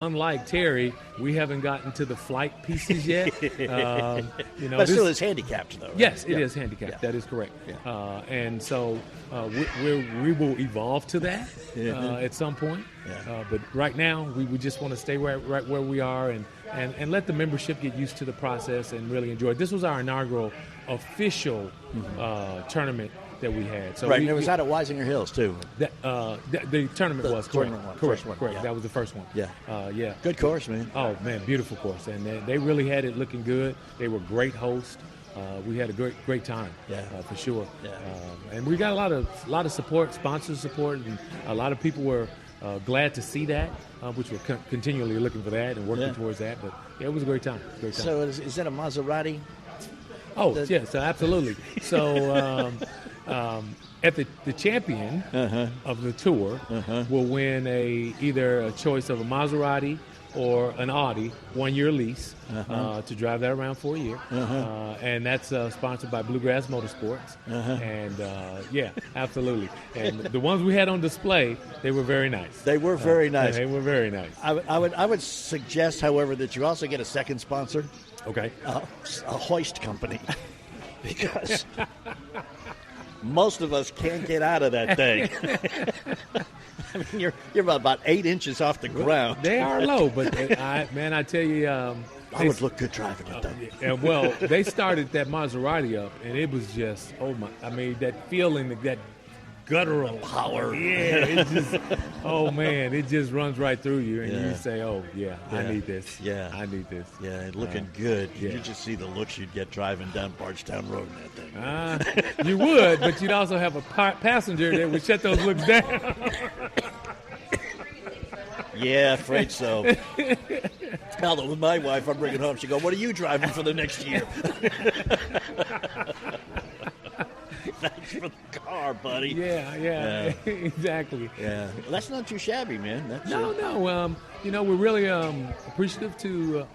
unlike Terry, we haven't gotten to the flight pieces yet. But still is handicapped, though. Right? Yes, it is handicapped. Yeah. That is correct. Yeah. And so we will evolve to that at some point. Yeah. But right now, we just want to stay right where we are and let the membership get used to the process and really enjoy it. This was our inaugural official tournament that we had. So right, and it was out at Weisinger Hills, too. The tournament was correct. Correct. Yeah. That was the first one. Yeah. Good course, man. Oh, man, beautiful course. And they really had it looking good. They were great hosts. We had a great time, for sure. Yeah. And we got a lot of support, sponsor support, and a lot of people were glad to see that, which we're continually looking for that and working towards that. But yeah, it was a great time. So is that a Maserati? Oh, yes, absolutely. So at the champion of the tour will win either a choice of a Maserati or an Audi 1-year lease to drive that around for a year. And that's sponsored by Bluegrass Motorsports. And, absolutely. And the ones we had on display, they were very nice. They were very nice. They were very nice. I would suggest, however, that you also get a second sponsor. Okay. A hoist company. Because most of us can't get out of that thing. I mean, you're about 8 inches off the ground. They are low, but I tell you, I would look good driving it, though. And well, they started that Maserati up, and it was just that feeling, that guttural power. Yeah, it just, it just runs right through you, and you say, I need this. Yeah, I need this. Yeah, looking good. You just see the looks you'd get driving down Bardstown Road in that thing. You would, but you'd also have a passenger that would shut those looks down. Yeah, afraid so. Now that with my wife, I'm bringing home. She go, "What are you driving for the next year?" Thanks for the car, buddy. Yeah, exactly. Yeah, well, that's not too shabby, man. No. We're really appreciative to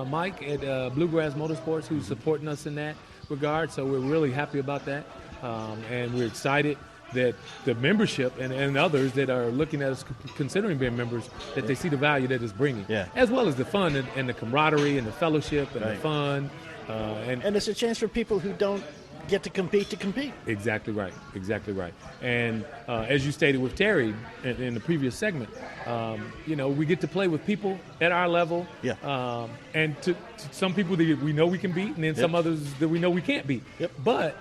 Mike at Bluegrass Motorsports, who's supporting us in that regard. So we're really happy about that, and we're excited that the membership and others that are looking at us considering being members, that they see the value that it's bringing, as well as the fun and the camaraderie and the fellowship and the fun. And it's a chance for people who don't get to compete. Exactly right. And as you stated with Terry in the previous segment, we get to play with people at our level. Yeah. And to some people that we know we can beat, and then some others that we know we can't beat. Yep. But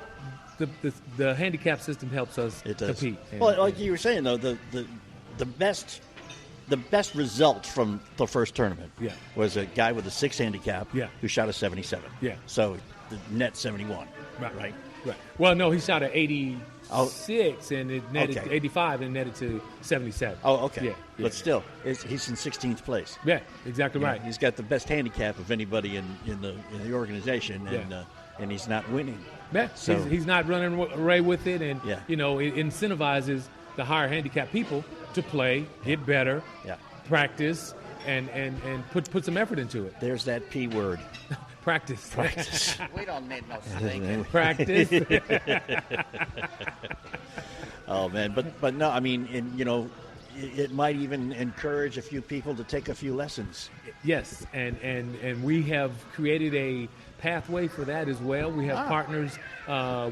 the handicap system helps us compete. Well, like you were saying, though, the best result from the first tournament was a guy with a 6 handicap who shot a 77. Yeah. So the net 71. Right. Well, no, he shot at 86 and it netted 85 and netted to 77. Oh, okay. Yeah. But still, he's in 16th place. Yeah, exactly right. He's got the best handicap of anybody in the organization, and he's not winning. Yeah, so he's not running away with it, and it incentivizes the higher handicap people to play, get better, practice, and put some effort into it. There's that P word. Practice. We don't need no sleep. Practice. Oh man, but no, I mean, it might even encourage a few people to take a few lessons. Yes, and we have created a pathway for that as well. We have partners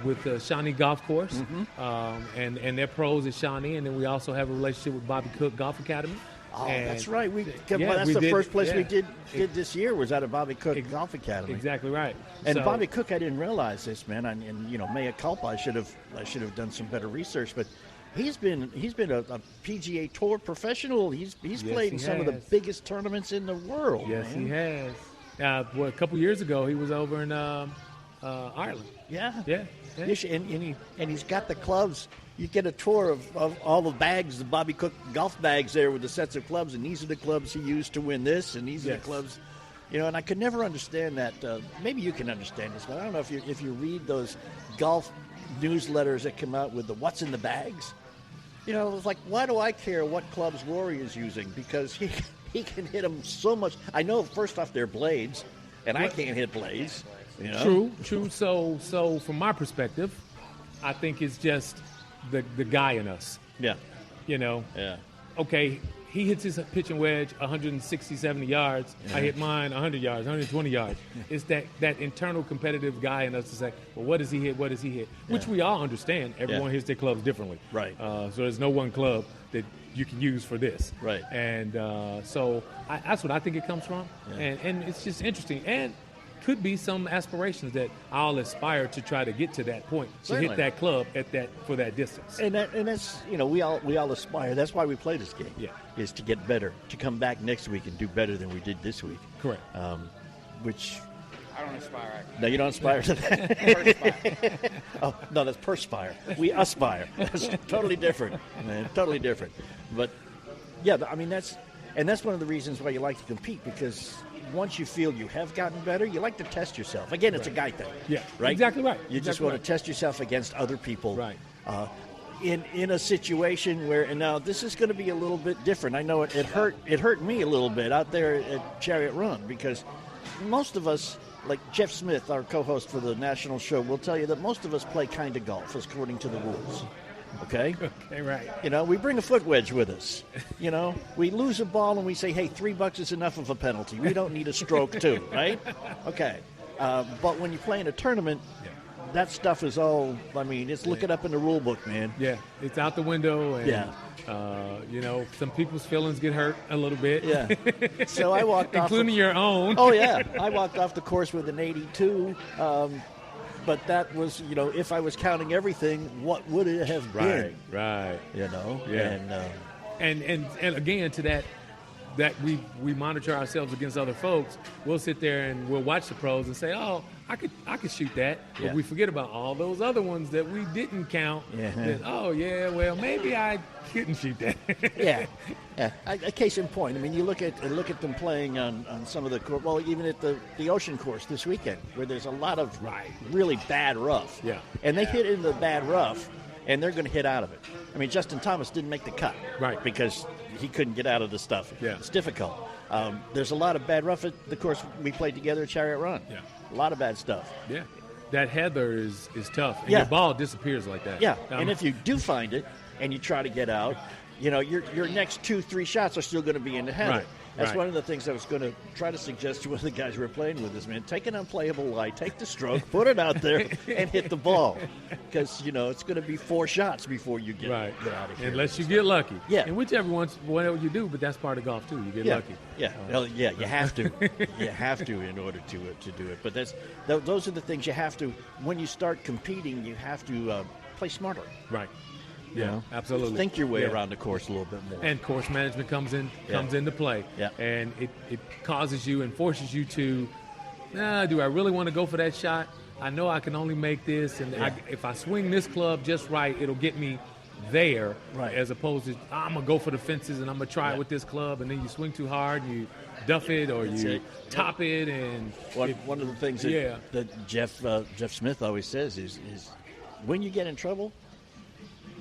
with the Shawnee Golf Course, and their pros at Shawnee, and then we also have a relationship with Bobby Cook Golf Academy. Oh, that's right. That's the first place we did this year was at a Bobby Cook Golf Academy. Exactly right. And Bobby Cook, I didn't realize this, man. And mea culpa. I should have done some better research. But he's been a PGA Tour professional. He's played in some of the biggest tournaments in the world. Yes, man. He has. A couple years ago, he was over in Ireland. Yeah. And he's got the clubs. You get a tour of all the bags, the Bobby Cook golf bags there with the sets of clubs, and these are the clubs he used to win this, and these are the clubs, and I could never understand that. Maybe you can understand this, but I don't know if you read those golf newsletters that come out with the what's in the bags. It's like, why do I care what clubs Rory is using? Because he can hit them so much. I know, first off, they're blades, and I can't hit blades. True. So from my perspective, I think it's just the guy in us. Yeah. Yeah. Okay, he hits his pitching wedge 160, 70 yards. I hit mine 100 yards, 120 yards. It's that internal competitive guy in us to say, well, what does he hit? What does he hit? Which we all understand. Everyone hits their clubs differently. Right. So there's no one club that you can use for this. Right. And so that's what I think it comes from. Yeah. And it's just interesting. And could be some aspirations that I'll aspire to try to get to that point, Certainly. to hit that club for that distance. And that's, we all aspire. That's why we play this game. Yeah. Is to get better, to come back next week and do better than we did this week. Correct. Which I don't aspire. No, you don't aspire to that. Oh no, that's perspire. We aspire. That's totally different, man. Totally different. But yeah, I mean that's one of the reasons why you like to compete, because once you feel you have gotten better, you like to test yourself. Again, it's a guy thing. Yeah, right. Exactly right. You just want to test yourself against other people. Right. In a situation where, and now this is going to be a little bit different. I know it hurt me a little bit out there at Chariot Run, because most of us, like Jeff Smith, our co-host for the national show, will tell you that most of us play kind of golf according to the rules. Okay? Okay, right. We bring a foot wedge with us. We lose a ball and we say, hey, $3 is enough of a penalty. We don't need a stroke too, right? Okay. But when you play in a tournament, that stuff is all, it's look it up in the rule book, man. Yeah, it's out the window. And, some people's feelings get hurt a little bit. Yeah. So I walked off. Including your own. Oh, yeah. I walked off the course with an 82. But that was, if I was counting everything, what would it have been? Right. Yeah. And again, to that we monitor ourselves against other folks. We'll sit there and we'll watch the pros and say, oh, I could shoot that. Yeah. But we forget about all those other ones that we didn't count. Yeah. That, oh, yeah, well, maybe I couldn't shoot that. Yeah. A case in point. You look at them playing on some of the course. Well, even at the Ocean course this weekend, where there's a lot of really bad rough. Yeah. And they hit into the bad rough, and they're going to hit out of it. Justin Thomas didn't make the cut. Right. Because he couldn't get out of the stuff. Yeah. It's difficult. There's a lot of bad rough at the course we played together at Chariot Run. Yeah. A lot of bad stuff. Yeah. That heather is tough. And Yeah. your ball disappears like that. Yeah. And if you do find it and you try to get out, your next 2-3 shots are still going to be in the heather. Right. That's one of the things I was going to try to suggest to one of the guys who were playing with us, man. Take an unplayable lie, take the stroke, put it out there, and hit the ball. Because, it's going to be 4 shots before you get out of here. Unless you get lucky. Yeah. And whatever you do, but that's part of golf, too. You get lucky. Yeah. You have to. You have to in order to do it. But those are the things you have to, when you start competing, you have to play smarter. Right. Yeah, absolutely. Think your way around the course a little bit more. And course management comes into play. Yeah. And it causes you and forces you to, do I really want to go for that shot? I know I can only make this, and if I swing this club just right, it'll get me there. Right. As opposed to, I'm going to go for the fences and I'm going to try it with this club, and then you swing too hard and you duff it or you top it. And one of the things that Jeff Smith always says is when you get in trouble,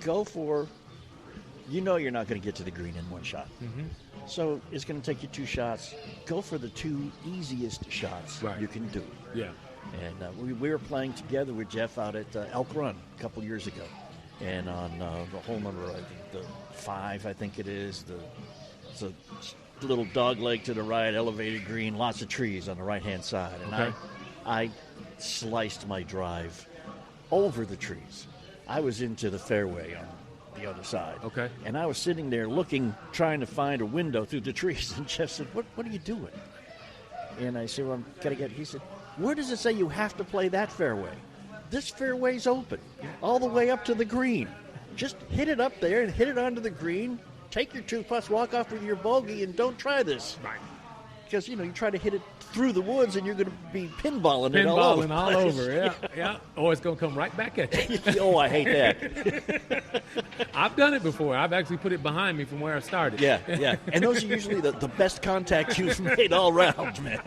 go for, you're not going to get to the green in one shot. Mm-hmm. So it's going to take you 2 shots. Go for the 2 easiest shots you can do. Yeah. And we were playing together with Jeff out at Elk Run a couple years ago. And on the hole number, I think the 5, I think it is, it's a little dog leg to the right, elevated green, lots of trees on the right-hand side. And I sliced my drive over the trees. I was into the fairway on the other side. Okay. And I was sitting there looking, trying to find a window through the trees. And Jeff said, what are you doing? And I said, well, I'm going to get, he said, where does it say you have to play that fairway? This fairway's open all the way up to the green. Just hit it up there and hit it onto the green. Take your 2 putts, walk off with your bogey, and don't try this. Right. Because, you try to hit it through the woods and you're going to be pinballing it all over. All over, yeah. Or it's going to come right back at you. Oh, I hate that. I've done it before. I've actually put it behind me from where I started. Yeah. And those are usually the best contact you've made all round, man.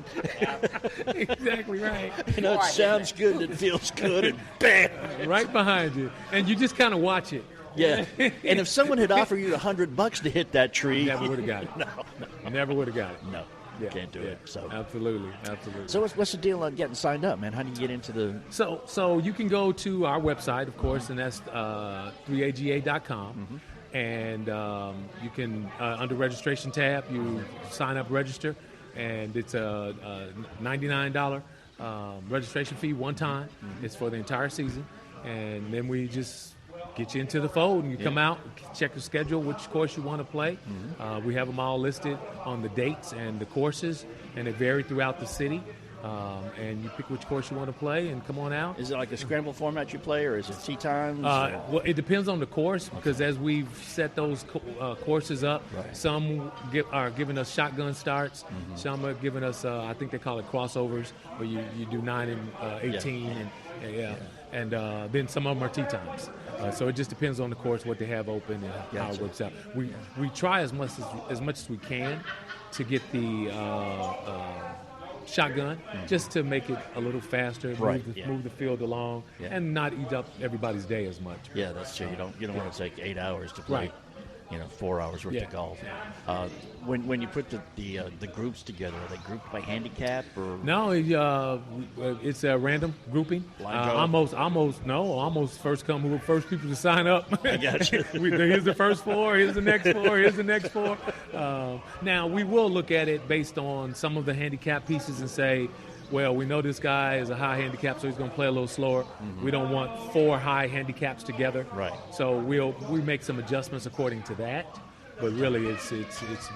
Exactly right. It sounds good, it feels good, and bam! Right behind you. And you just kind of watch it. Yeah. And if someone had offered you $100 to hit that tree, never would have got it. No. Never would have got it. No. Yeah, can't do it. So absolutely. So what's the deal on getting signed up, man? How do you get into the? So you can go to our website, of course, and that's 3aga.com. and you can under registration tab, you sign up, register, and it's a $99 registration fee one time. It's for the entire season, and then we just get you into the fold, and you come out, check the schedule, which course you want to play. We have them all listed on the dates and the courses, and they vary throughout the city. And you pick which course you want to play and come on out. Is it like a scramble format you play, or is it tee times? Well, it depends on the course, because as we've set those courses up, some are giving us shotgun starts, some are giving us, I think they call it crossovers, where you do 9 and 18, and then some of them are tee times. So it just depends on the course, what they have open, and how it works out. We try as much as we can to get the shotgun, just to make it a little faster, move the field along, and not eat up everybody's day as much. Yeah, that's true. You don't want to take 8 hours to play, 4 hours worth of golf. When you put the groups together, are they grouped by handicap or? No, it's a random grouping. Almost first come, first people to sign up. I got you. Here's the first 4. Here's the next 4. Here's the next 4. Now we will look at it based on some of the handicap pieces and say, well, we know this guy is a high handicap, so he's going to play a little slower. We don't want 4 high handicaps together. Right. So we make some adjustments according to that. But really, it's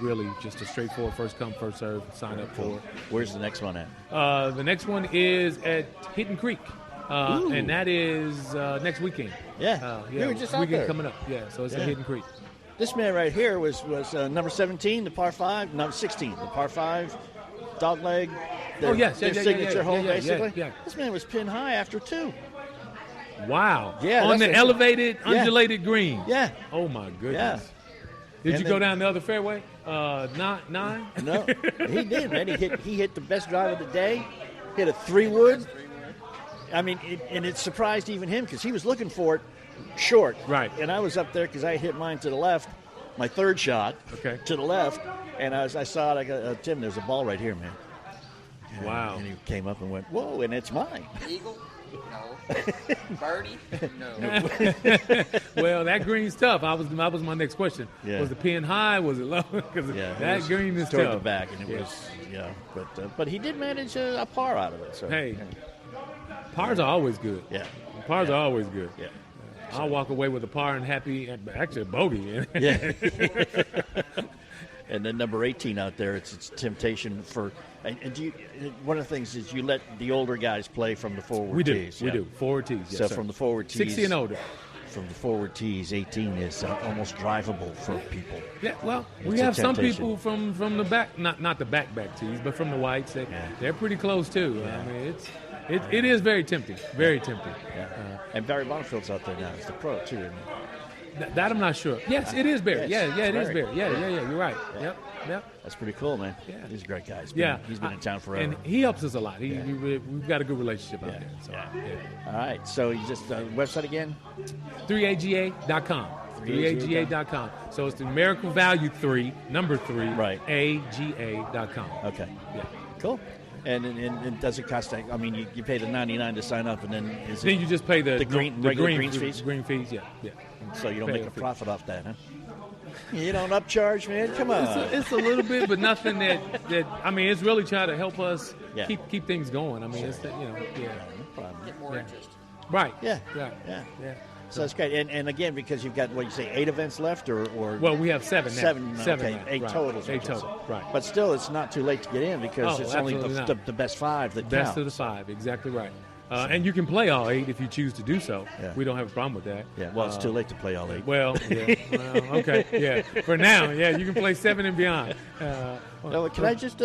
really just a straightforward first come, first serve, sign up for it. Where's the next one at? The next one is at Hidden Creek, and that is next weekend. We were just out weekend there. coming up. Yeah, so it's at Hidden Creek. This man right here was number 17, the par 5, number 16, the par 5, dog leg. Their signature hole, basically. Yeah. This man was pin high after 2. Wow. Yeah. On the elevated, undulated green. Yeah. Oh, my goodness. Yeah. Did you go down the other fairway? 9? No, he did, man. He hit the best drive of the day. Hit a 3-wood. I mean, it surprised even him, because he was looking for it short. Right. And I was up there because I hit mine to the left, my third shot to the left, and I saw it. I go, Tim, there's a ball right here, man. Wow. And he came up and went, whoa, and it's mine. Eagle? No. Birdie? No. Well, that green's tough. That was my next question. Yeah. Was the pin high? Was it low? Because that green is toward tough. the back, and it was, but he did manage a par out of it. So hey, pars are always good. Yeah. Pars are always good. Yeah. I'll walk away with a par and happy, actually a bogey. Yeah. And then number 18 out there, it's temptation for. And one of the things is you let the older guys play from the forward tees. We do. Forward tees. Yes, so sir. from the forward tees. 60 and older. From the forward tees, 18 is almost drivable for people. Yeah, well, we It's a have some temptation. people from the back, not the back tees, but from the whites. They're pretty close too. Yeah. I mean, it is very tempting. Very tempting. Yeah. And Barry Bonifield's out there now. He's the pro too, isn't he? That I'm not sure. Yes, it is Barry. Yes, Yeah, it is Barry. Barry. Yeah. You're right. Yeah. Yep. That's pretty cool, man. Yeah. He's a great guy. He's been in town forever. And he helps us a lot. We've got a good relationship out Yeah. there. So, All right. So you just website again? 3aga.com. 3aga.com. So it's the numerical value 3, number 3, Right. aga.com. Okay. Yeah. Cool. And does it cost? I mean, you pay the $99 to sign up, and then Then you just pay the regular greens fees. Green fees, yeah. So you don't Pay make a a fee. profit off that, huh? You don't upcharge, man. Come on. It's a little bit, but nothing that I mean, it's really trying to help us Yeah. keep things going. I mean, it's No problem. Get more interest. right. Yeah. Yeah. Yeah. So that's great. And again, because you've got, what you say, 8 events left, or Well, we have 7 now. 7, okay, now. 8 Right. totals. 8 total, right. But still, it's not too late to get in, because Oh, it's only absolutely not. the best 5 that Best count. of the 5, exactly right. And you can play all 8 if you choose to do so. Yeah. We don't have a problem with that. Yeah. Well, it's too late to play all 8. Well, yeah. Well, okay. Yeah. For now, yeah, you can play 7 and beyond. No, can I just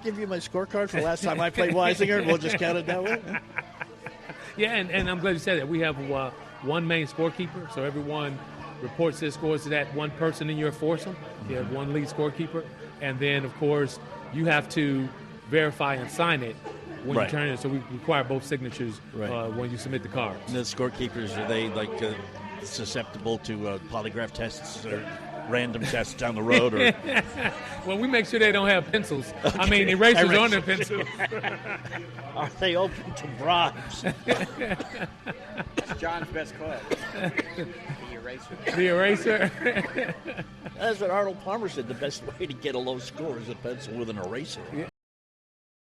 give you my scorecard for the last time I played Weisinger, and we'll just count it that way? Yeah, and I'm glad you said that. We have one main scorekeeper, so everyone reports their scores to that one person in your foursome. You have one lead scorekeeper, and then, of course, you have to verify and sign it when Right. you turn it. So we require both signatures Right. when you submit the cards. And the scorekeepers, are they susceptible to polygraph tests or random tests down the road? Or Well, we make sure they don't have pencils. I mean, erasers on their pencils. are they open to bribes? It's John's best club. The eraser. The eraser. That's what Arnold Palmer said. The best way to get a low score is a pencil with an eraser.